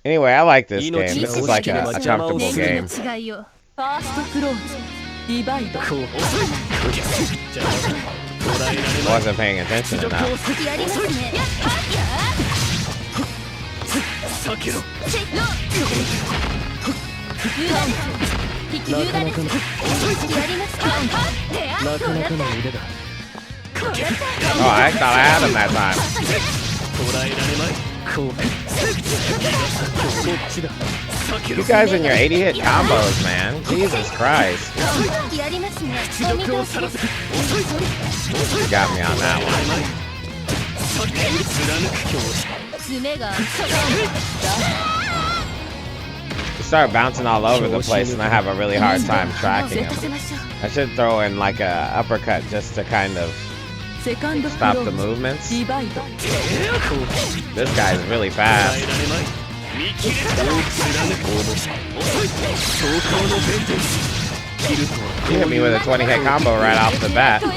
Anyway, I like this game. This is like a comfortable game. Wasn't paying attention enough. Oh, I thought I had him that time. You guys and your 80-hit combos, man. Jesus Christ. You got me on that one. You start bouncing all over the place and I have a really hard time tracking him. I should throw in like a uppercut just to kind of stop the movements. This guy's really fast. You hit me with a 20-hit combo right off the bat. I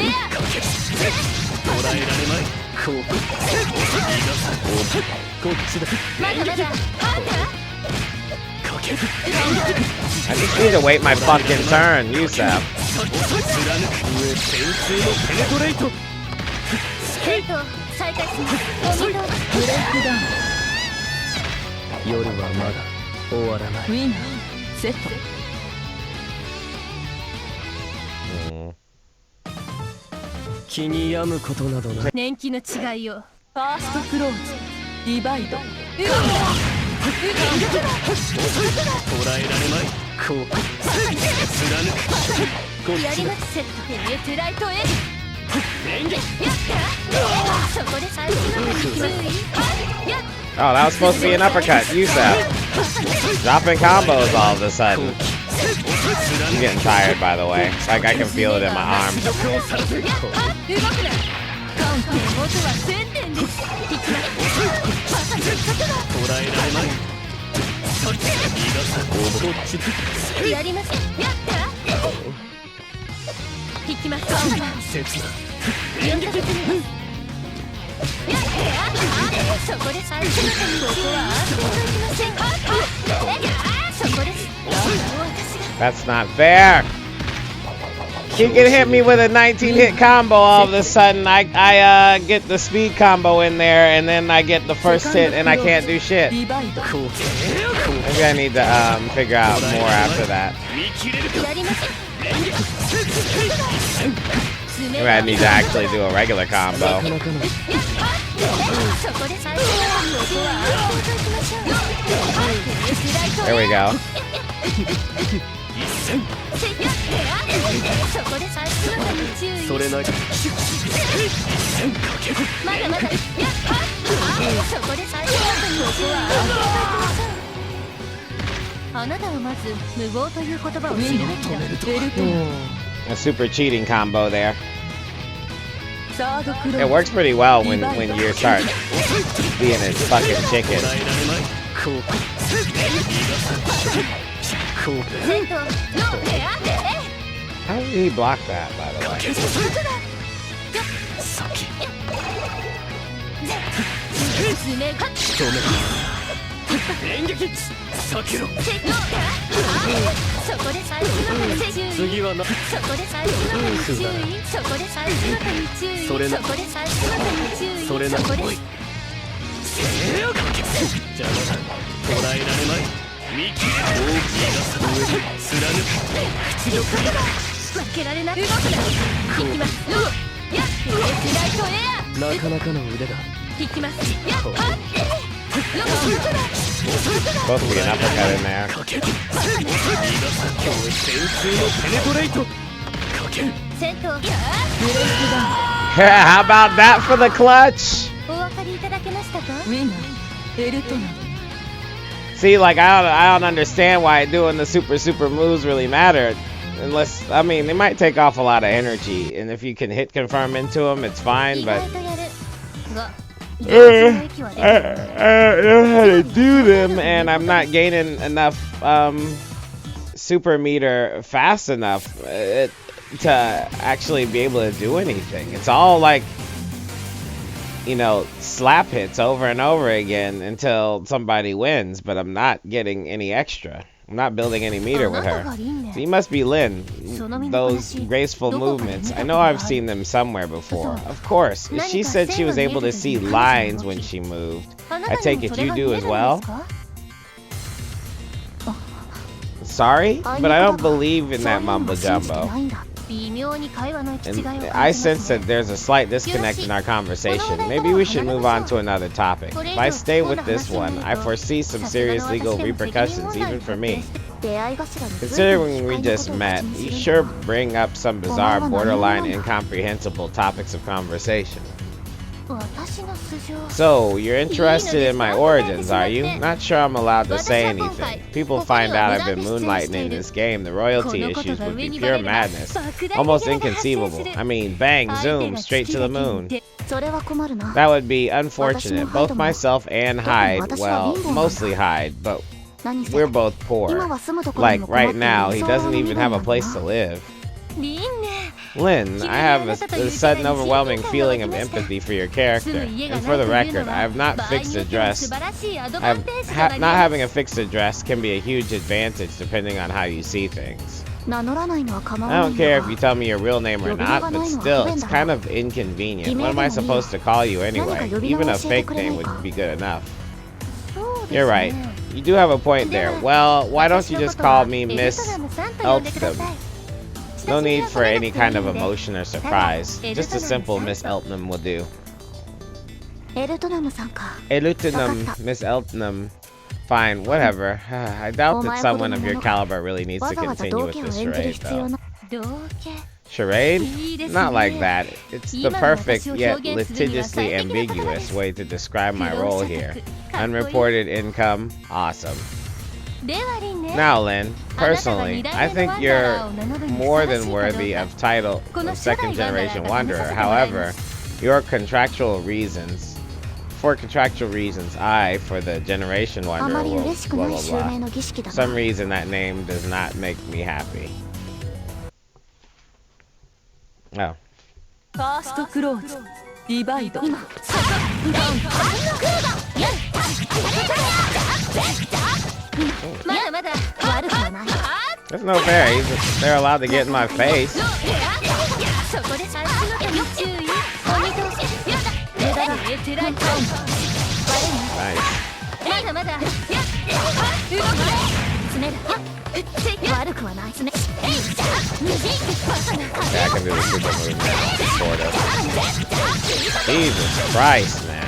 just need to wait my fucking turn, Yusef. Oh, that was supposed to be an uppercut. Yusef. Dropping combos all of a sudden. I'm getting tired, by the way. Like I can feel it in my arm. That's not fair. He can hit me with a 19-hit combo all of a sudden. I get the speed combo in there, and then I get the first hit, and I can't do shit. Maybe I need to figure out more after that. Maybe I need to actually do a regular combo. There we go. A super cheating combo there. It works pretty well when you start being a fucking chicken. How did he block that, by the way? Supposed to be an uppercut in there. How about that for the clutch? See, like I don't understand why doing the super moves really mattered. Unless, I mean, they might take off a lot of energy, and if you can hit confirm into them, it's fine. But I don't know how to do them, and I'm not gaining enough super meter fast enough to actually be able to do anything. It's all like you know, slap hits over and over again until somebody wins, but I'm not getting any extra. I'm not building any meter with her. So you must be Lin. Those graceful movements. I know I've seen them somewhere before. Of course. She said she was able to see lines when she moved. I take it you do as well? Sorry? But I don't believe in that mumbo jumbo. And I sense that there's a slight disconnect in our conversation. Maybe we should move on to another topic. If I stay with this one, I foresee some serious legal repercussions, even for me. Considering we just met, you sure bring up some bizarre, borderline incomprehensible topics of conversation. So, you're interested in my origins, are you? Not sure I'm allowed to say anything. If people find out I've been moonlighting in this game, the royalty issues would be pure madness. Almost inconceivable. I mean, bang, zoom, straight to the moon. That would be unfortunate. Both myself and Hyde, well, mostly Hyde, but we're both poor. Like, right now, he doesn't even have a place to live. Lin, I have a sudden overwhelming feeling of empathy for your character. And for the record, I have not fixed address. Not having a fixed address can be a huge advantage depending on how you see things. I don't care if you tell me your real name or not, but still, it's kind of inconvenient. What am I supposed to call you anyway? Even a fake name would be good enough. You're right. You do have a point there. Well, why don't you just call me Miss Eltnum? No need for any kind of emotion or surprise. Just a simple Miss Eltnum will do. Eltnum, Miss Eltnum. Fine, whatever. I doubt that someone of your caliber really needs to continue with this charade, though. Charade? Not like that. It's the perfect, yet litigiously ambiguous way to describe my role here. Unreported income, awesome. Now, Lin, personally, I think you're more than worthy of title of second generation wanderer. However, for contractual reasons, I, for the generation wanderer, will blah blah blah. For some reason, that name does not make me happy. Oh. That's no fair. They're allowed to get in my face. Okay, I can do the super move now, sort of. Jesus Christ, man.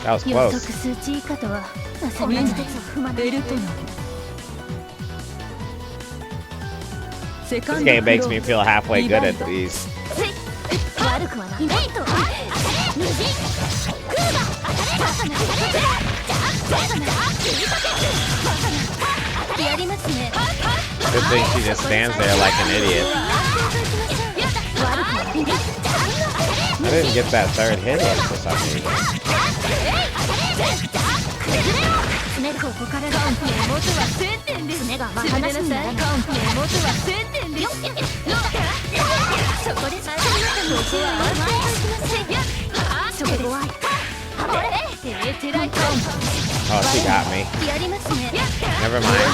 That was close. This game makes me feel halfway good at these. Good thing she just stands there like an idiot. I didn't get that third hit in for some reason. Oh, she got me. Never mind.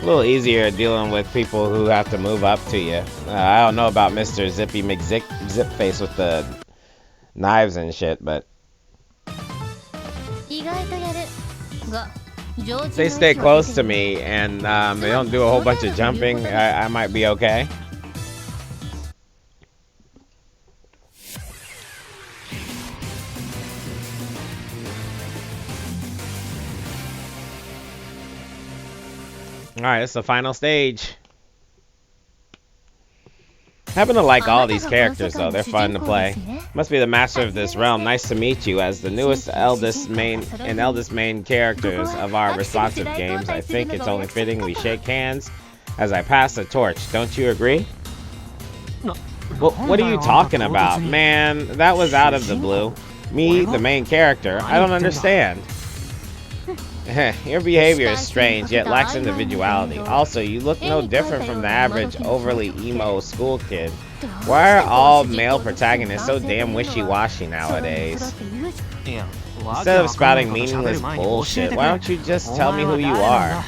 A little easier dealing with people who have to move up to you. I don't know about Mr. Zippy McZip-Face with the knives and shit, but if they stay close to me and they don't do a whole bunch of jumping, I might be okay. Alright, it's the final stage. I happen to like all these characters though, they're fun to play. Must be the master of this realm. Nice to meet you. As the newest eldest main characters of our responsive games, I think it's only fitting we shake hands as I pass the torch. Don't you agree? What are you talking about? Man, that was out of the blue. Me, the main character, I don't understand. Your behavior is strange, yet lacks individuality. Also, you look no different from the average, overly emo school kid. Why are all male protagonists so damn wishy-washy nowadays? Instead of spouting meaningless bullshit, why don't you just tell me who you are?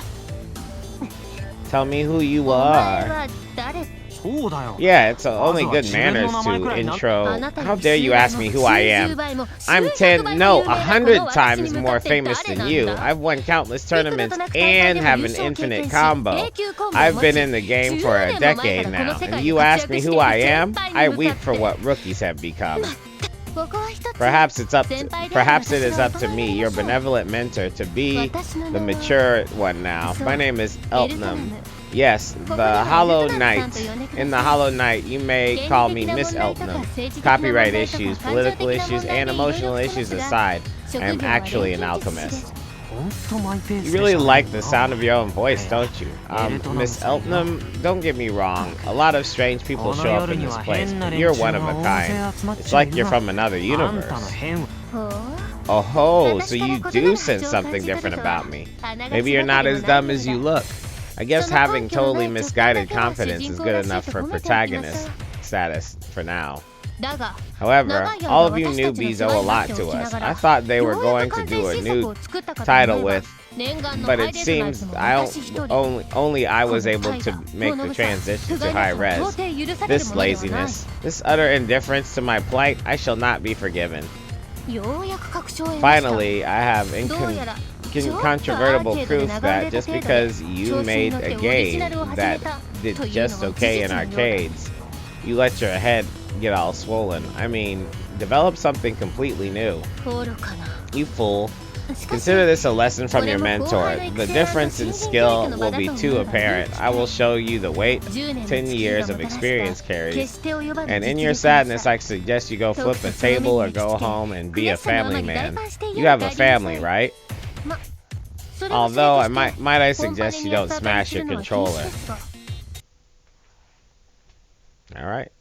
Tell me who you are. Yeah, it's only good manners to intro. How dare you ask me who I am? I'm 100 times more famous than you. I've won countless tournaments and have an infinite combo. I've been in the game for a decade now, and you ask me who I am? I weep for what rookies have become. Perhaps it is up to me, your benevolent mentor, to be the mature one now. My name is Eltnum. Yes, the Hollow Knight. In the Hollow Knight, you may call me Miss Eltnum. Copyright issues, political issues, and emotional issues aside, I am actually an alchemist. You really like the sound of your own voice, don't you? Miss Eltnum, don't get me wrong. A lot of strange people show up in this place, but you're one of a kind. It's like you're from another universe. Oh ho, so you do sense something different about me. Maybe you're not as dumb as you look. I guess having totally misguided confidence is good enough for protagonist status for now. However, all of you newbies owe a lot to us. I thought they were going to do a new title with, but it seems only I was able to make the transition to high res. This laziness, this utter indifference to my plight, I shall not be forgiven. Finally, I have incontrovertible proof that just because you made a game that did just okay in arcades, you let your head get all swollen. I mean, develop something completely new. You fool. Consider this a lesson from your mentor. The difference in skill will be too apparent. I will show you the weight 10 years of experience carries. And in your sadness, I suggest you go flip a table or go home and be a family man. You have a family, right? Although, might I suggest you don't smash your controller. Alright.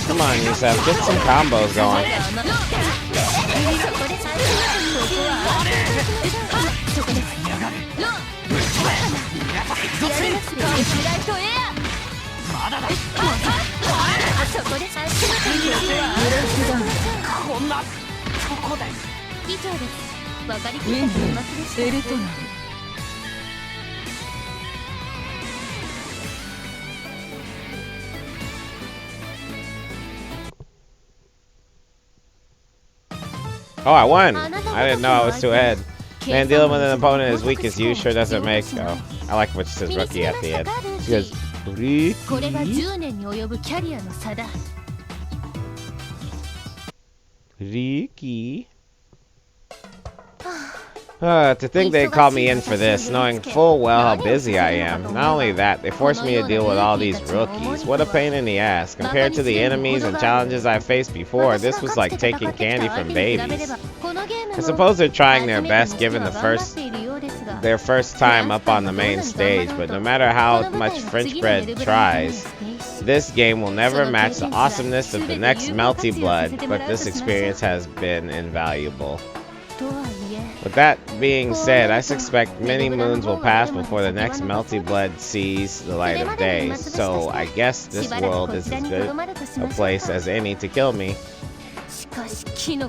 Come on, Yusef, get some combos going. Oh, I won! I didn't know I was too ahead. Man, dealing with an opponent as weak as you sure doesn't make... Oh, I like what she says rookie at the end. She goes, Rookie? Rookie? To think they'd call me in for this, knowing full well how busy I am. Not only that, they forced me to deal with all these rookies. What a pain in the ass. Compared to the enemies and challenges I've faced before, this was like taking candy from babies. I suppose they're trying their best given their first time up on the main stage, but no matter how much French bread tries, this game will never match the awesomeness of the next Melty Blood, but this experience has been invaluable. With that being said, I suspect many moons will pass before the next Melty Blood sees the light of day, so I guess this world is as good a place as any to kill me.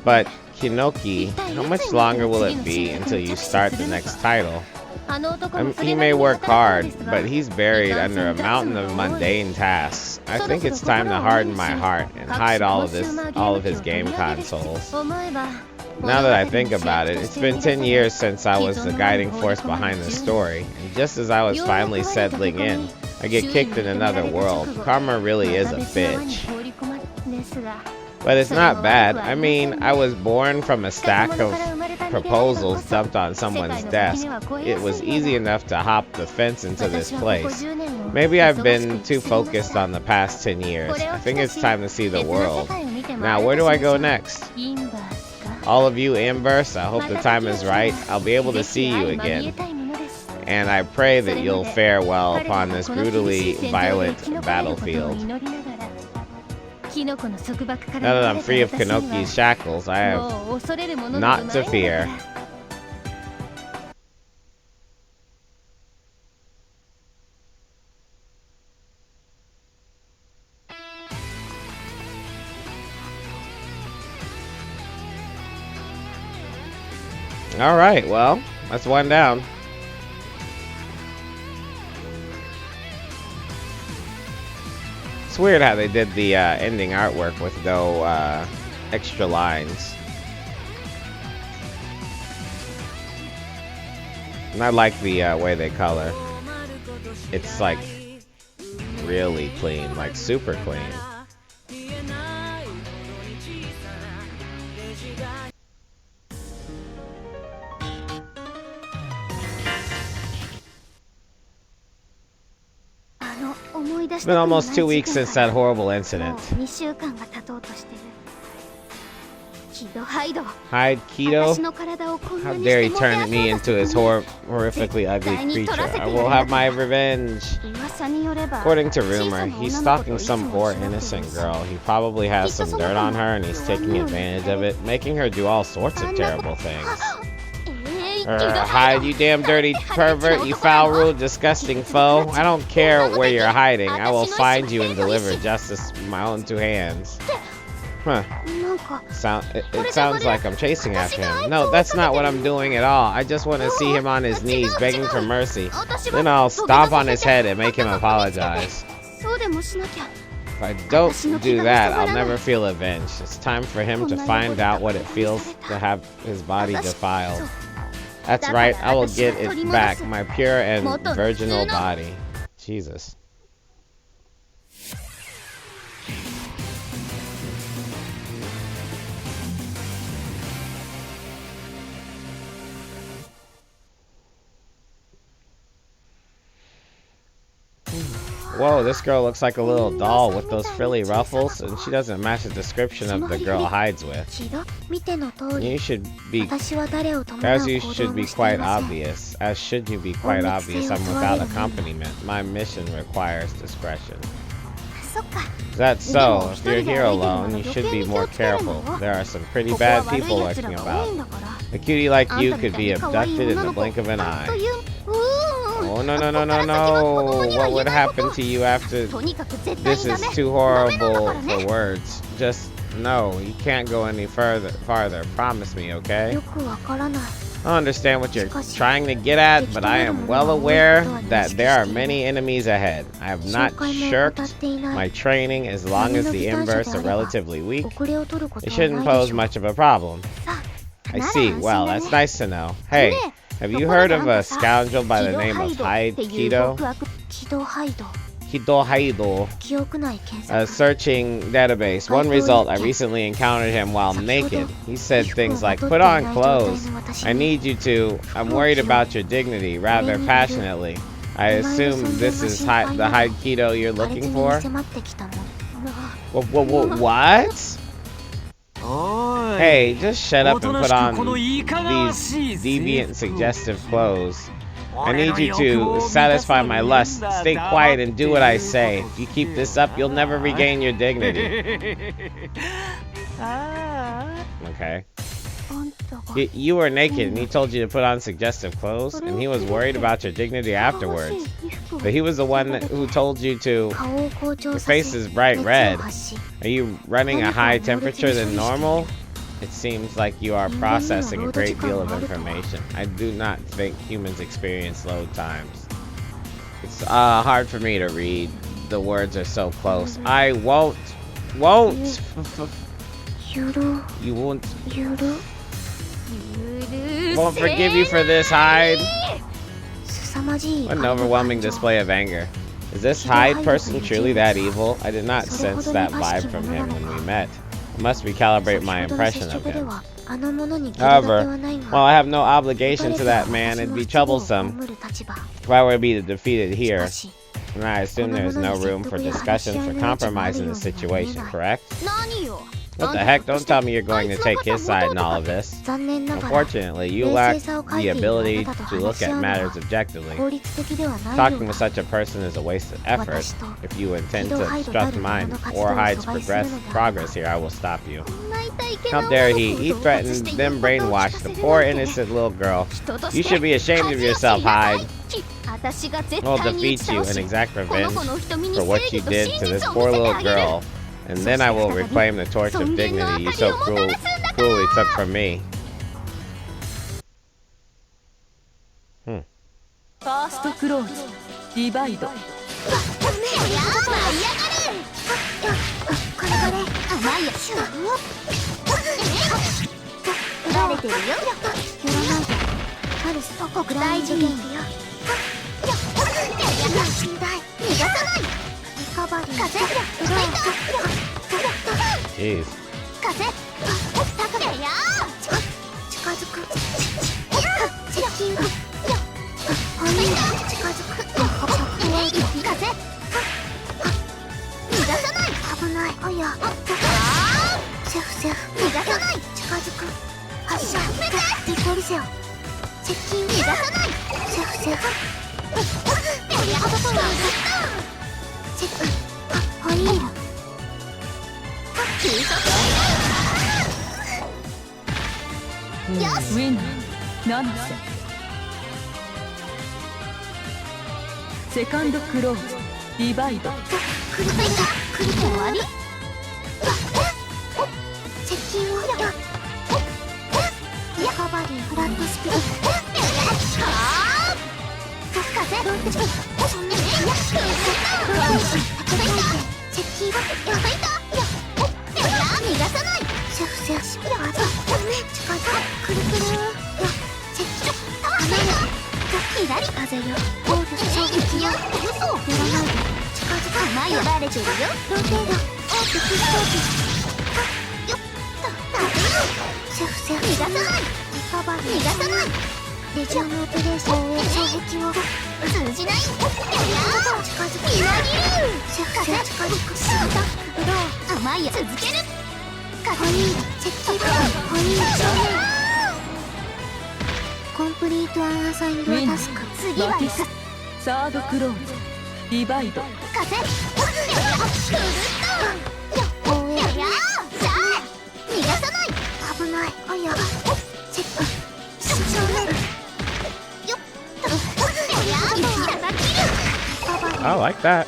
But Kinoki, how much longer will it be until you start the next title? He may work hard, but he's buried under a mountain of mundane tasks. I think it's time to harden my heart and hide all of his game consoles. Now that I think about it, it's been 10 years since I was the guiding force behind the story, and just as I was finally settling in, I get kicked in another world. Karma really is a bitch. But it's not bad. I mean, I was born from a stack of proposals dumped on someone's desk. It was easy enough to hop the fence into this place. Maybe I've been too focused on the past 10 years. I think it's time to see the world. Now, where do I go next? All of you Embers, I hope the time is right. I'll be able to see you again. And I pray that you'll fare well upon this brutally violent battlefield. Now that I'm free of Kinoki's shackles, I have naught to fear. Alright, well, that's one down. It's weird how they did the ending artwork with no extra lines. And I like the way they color. It's like really clean, like super clean. It's been almost 2 weeks since that horrible incident. Hide Kido? How dare he turn me into his horrifically ugly creature. I will have my revenge. According to rumor, he's stalking some poor innocent girl. He probably has some dirt on her and he's taking advantage of it, making her do all sorts of terrible things. Hide, you damn dirty pervert, you foul-ruled, disgusting foe. I don't care where you're hiding. I will find you and deliver justice with my own two hands. Huh. It sounds like I'm chasing after him. No, that's not what I'm doing at all. I just want to see him on his knees begging for mercy. Then I'll stomp on his head and make him apologize. If I don't do that, I'll never feel avenged. It's time for him to find out what it feels to have his body defiled. That's right, I will get it back, my pure and virginal body. Jesus. Whoa, this girl looks like a little doll with those frilly ruffles, and she doesn't match the description of the girl hides with. You should be quite obvious. As should you be quite obvious, I'm without accompaniment. My mission requires discretion. That's so. If you're here alone, you should be more careful. There are some pretty bad people lurking about. A cutie like you could be abducted in the blink of an eye. Oh, no. What would happen to you after this is too horrible for words. Just no, you can't go any farther. Promise me, okay? I understand what you're trying to get at, but I am well aware that there are many enemies ahead. I have not shirked my training as long as the Embers are relatively weak. It shouldn't pose much of a problem. I see. Well, that's nice to know. Hey, have you heard of a scoundrel by the name of Hide Kido? Hidohaido, a searching database. One result, I recently encountered him while naked. He said things like, "Put on clothes. I need you to. I'm worried about your dignity," rather passionately. I assume this is the Haikido you're looking for? What? Hey, just shut up and put on these deviant, suggestive clothes. I need you to satisfy my lust. Stay quiet and do what I say. If you keep this up, you'll never regain your dignity. Okay. You were naked and he told you to put on suggestive clothes, and he was worried about your dignity afterwards. But he was the one who told you to. Your face is bright red. Are you running a high temperature than normal? It seems like you are processing a great deal of information. I do not think humans experience load times. It's hard for me to read. The words are so close. I won't. You won't. Won't forgive you for this, Hyde. What an overwhelming display of anger. Is this Hyde person truly that evil? I did not sense that vibe from him when we met. I must recalibrate my impression of him. However, while I have no obligation to that man, it'd be troublesome if I were to be defeated here. And I assume there is no room for discussion for compromise in this situation, correct? What the heck? Don't tell me you're going to take his side in all of this. Unfortunately, you lack the ability to look at matters objectively. Talking with such a person is a waste of effort. If you intend to obstruct mine or Hyde's progress here, I will stop you. How dare he? He threatened, then brainwashed the poor innocent little girl. You should be ashamed of yourself, Hyde. I'll defeat you and exact revenge for what you did to this poor little girl. And then I will reclaim the torch of dignity you so cruelly took from me. First close, divide. Jeez. Win, Nanase. Second close, divide. Complete unassigned task. Third close, divide. I like that.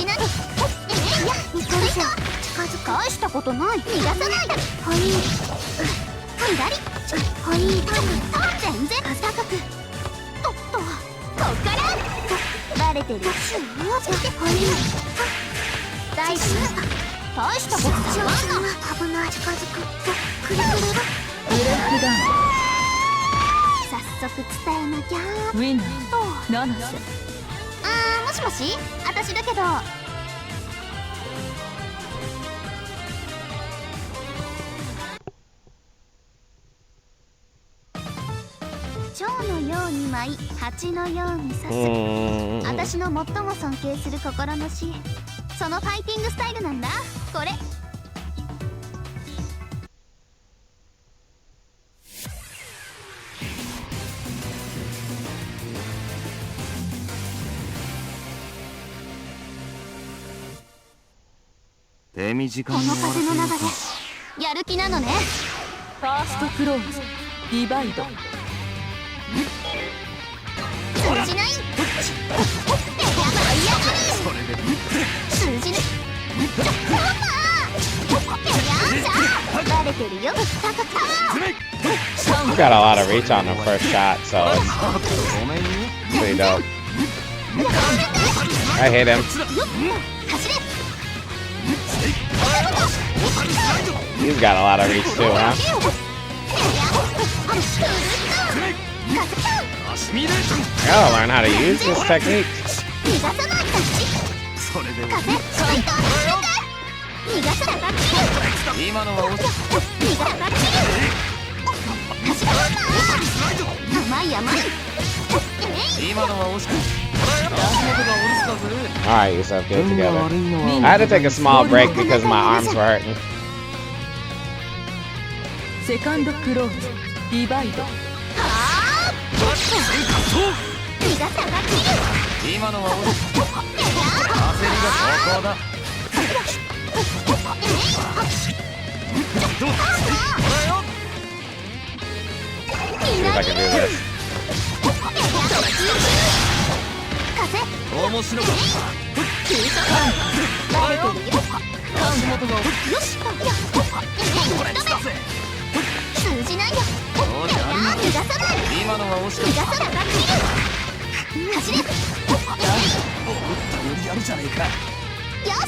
じない。いや、ニコルセ近づく。返したことない。逃がさない。ホイー左。ホイー全然高く。とっとこっからバレてる。ホイー大事。大したことない。危ない。近づく。くるくる。ブレイクダウ早速伝えなきゃ。ンウィナーナナセもしもし、私だけど。蝶のように舞い、蜂のように刺す。私の最も尊敬する心の師。そのファイティングスタイルなんだ。これ。この風の流れ、やる気なのね。ファーストクローズディバイド通じない。通じない。バレてるよ。You got a lot of reach on the first shot, so it's pretty dope. I hit him. He's got a lot of reach too, huh? I gotta learn how to use this technique. Alright, yourself, get it together. I had to take a small break because my arms were hurting. セカンドクローズディバイドSee if I can do this.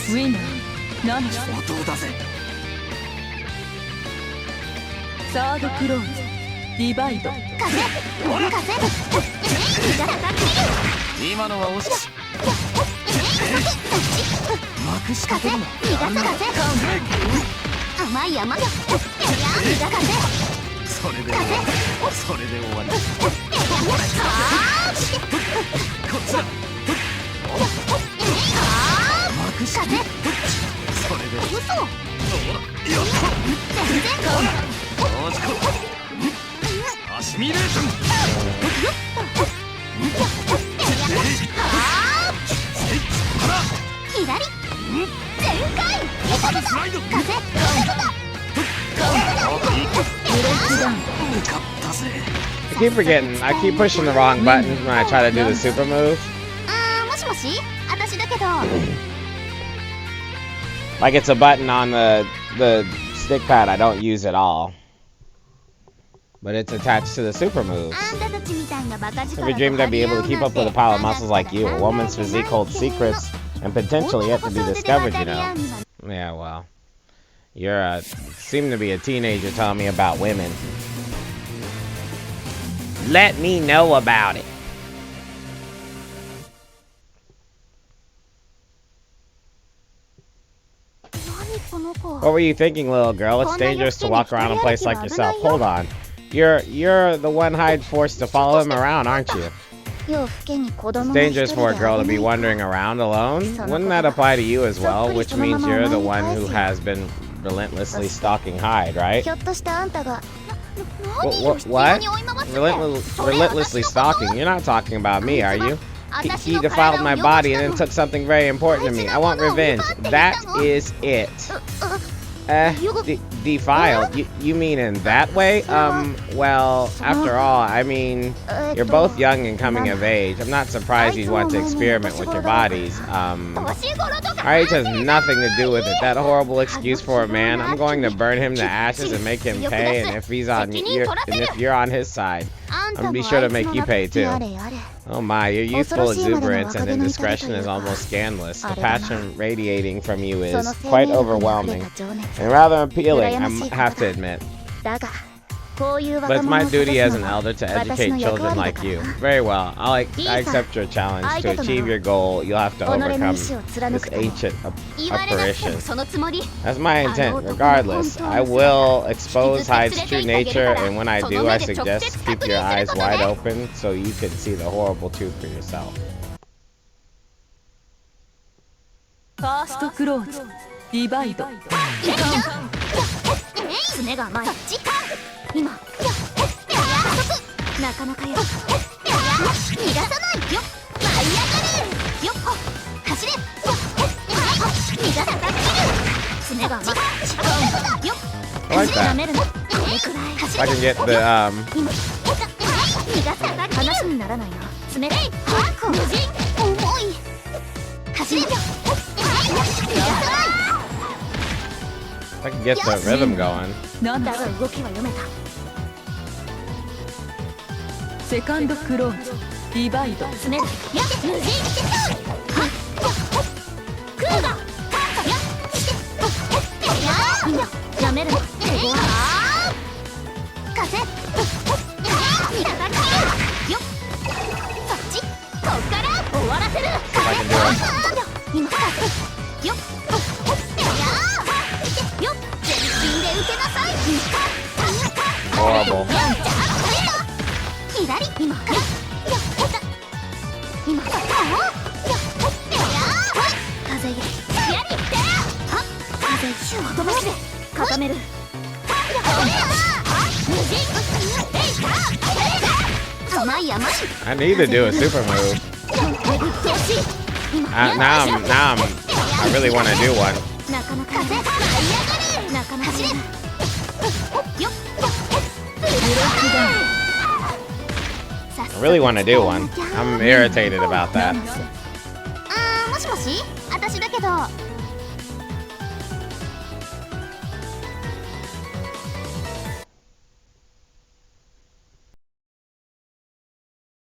ウィナーナナセサードクローズディバイド甘い山よ。それで終わり。こっちだ。それで嘘。全然アシミレーション。左全開。I keep forgetting. I keep pushing the wrong buttons when I try to do the super move. もしもし、私だけど。Like it's a button on the stick pad I don't use at all. But it's attached to the super moves. Never dreamed I'd be able to keep up with a pile of muscles like you. A woman's physique holds secrets and potentially yet to be discovered, you know. Yeah, well. You're seem to be a teenager telling me about women. Let me know about it. What were you thinking, little girl? It's dangerous to walk around a place like yourself. Hold on. You're the one-eyed force to follow him around, aren't you? It's dangerous for a girl to be wandering around alone. Wouldn't that apply to you as well? Which means you're the one who has been relentlessly stalking Hyde, right? What? Relentlessly stalking? You're not talking about me, are you? He defiled my body and then took something very important to me. I want revenge. That is it. defiled? You mean in that way? Well, after all, I mean, you're both young and coming of age. I'm not surprised you'd want to experiment with your bodies. Our age has nothing to do with it. That horrible excuse for a man. I'm going to burn him to ashes and make him pay, and if you're on his side, I'm gonna be sure to make you pay too. Oh my, your youthful exuberance and indiscretion is almost scandalous. The passion radiating from you is quite overwhelming and rather appealing, I have to admit. But it's my duty as an elder to educate children like you. Very well, I accept your challenge. To achieve your goal, you'll have to overcome this ancient apparition. That's my intent. Regardless, I will expose Hyde's true nature, and when I do, I suggest keep your eyes wide open so you can see the horrible truth for yourself. First close, divide. 今なかなかよ逃がさないよ舞い上がれよっ走れ逃がさなきる爪が甘いよっ I like that. If I can get the 今逃がさなきる話にならないな爪が無人重い走れよ逃がさない I can get the rhythm going. なんだだが動きは読めた セカンドクローズ、ディバイド。詰める。やって無人してた。クーガー。やして。やめる。ここは。風。叩き。よっ。そっち。こっから終わらせる。今。よっ。よっ。全身で受けなさい。Horrible. 左今から今風やりっては風シュー飛ばして固める無人甘い甘い I need to do a super move. Now I really want to do one. なかなか風舞い上がれなかなか走れよっ I really want to do one. I'm irritated about that. もしもし私だけど